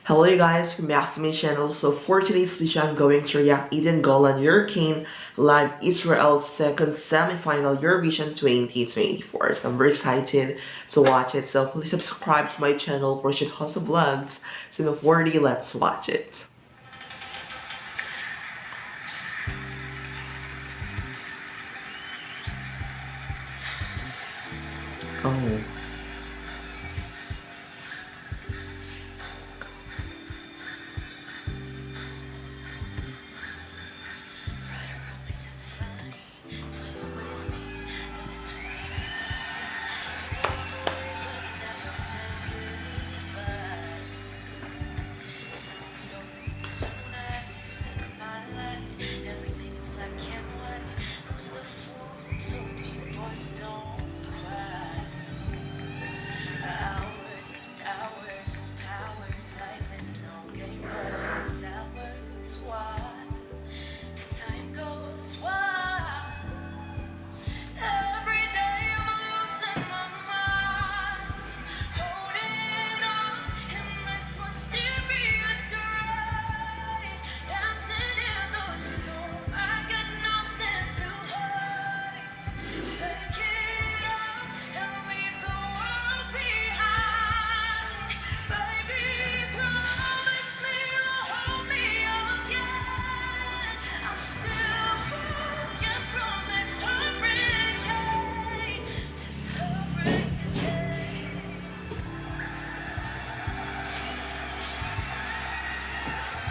Hello you guys, welcome back to my channel. So for today's video, I'm going to react Eden Golan Hurricane live Israel's second semi-final Eurovision 2024. So I'm very excited to watch it. So please subscribe to my channel for Hustle Vlogs. So before ready, let's watch it. Oh.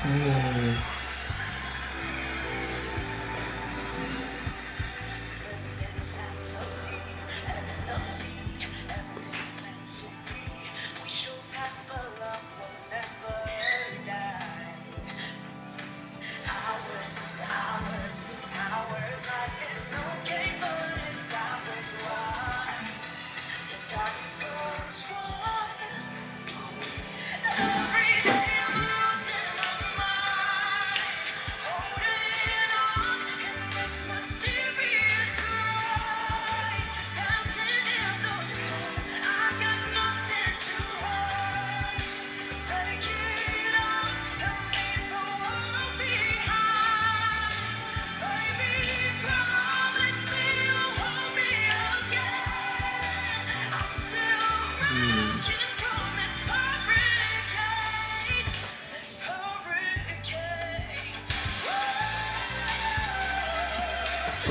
Oh.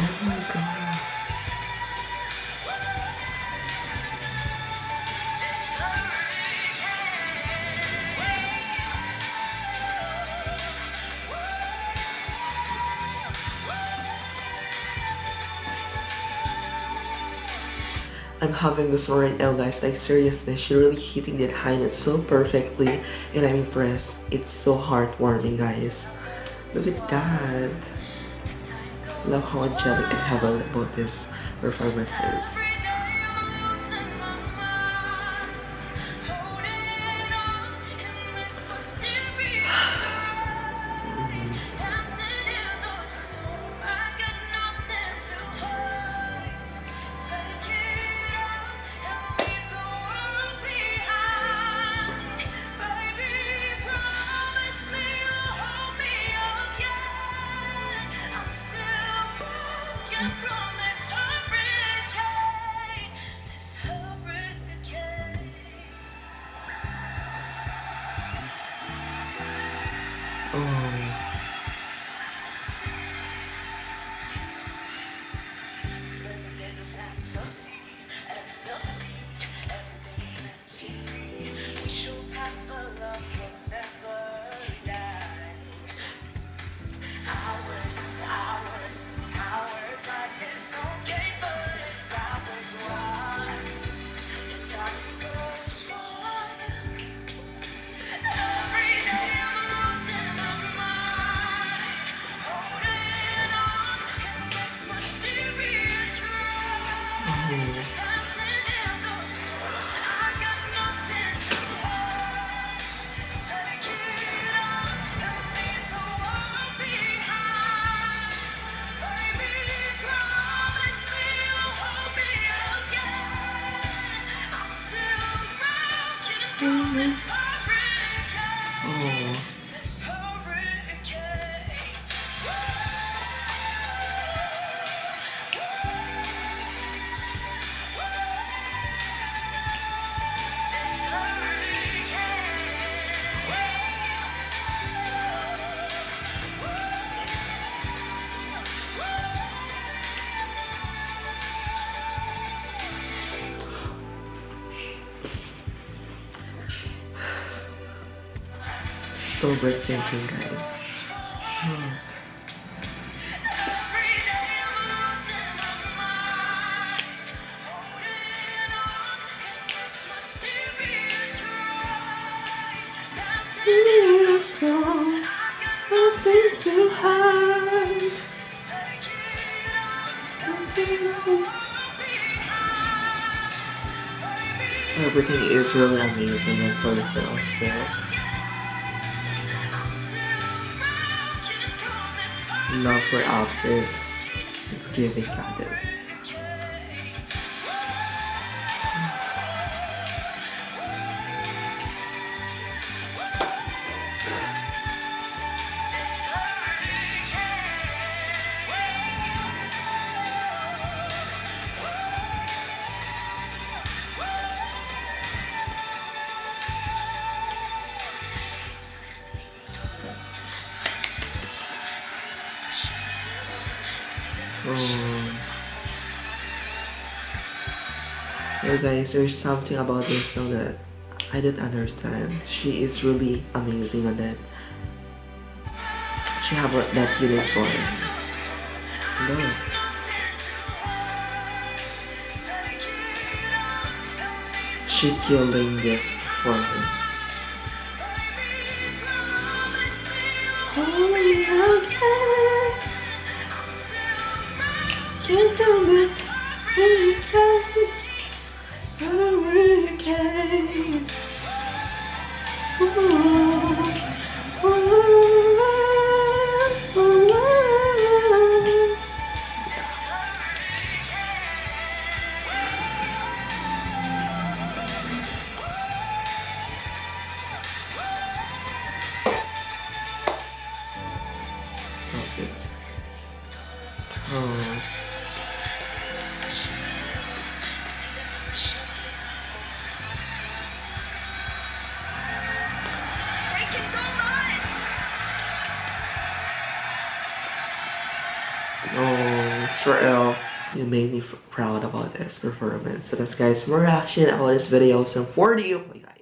Oh my god. I'm having this one right now, guys. Like seriously, she's really hitting that high note so perfectly, and I'm impressed. It's so heartwarming, guys. Look at that. Love how angelic and heavenly both this performance is. Oh. Oh. So breathtaking, guys. Hmm. Feel strong, nothing to hide. Everything is really amazing and perfect as well. Love her outfit. It's giving goddess. Oh. Well, guys, there's something about this song that I didn't understand. She is really amazing on that. She have that unique voice. Look. She killing this performance. Holy okay. Can't feel this hurricane. Hurricane. Perfect. Oh. Thank you so much. Oh, Israel, you made me proud about this performance. So that's guys, more reaction about this video. So for you, guys.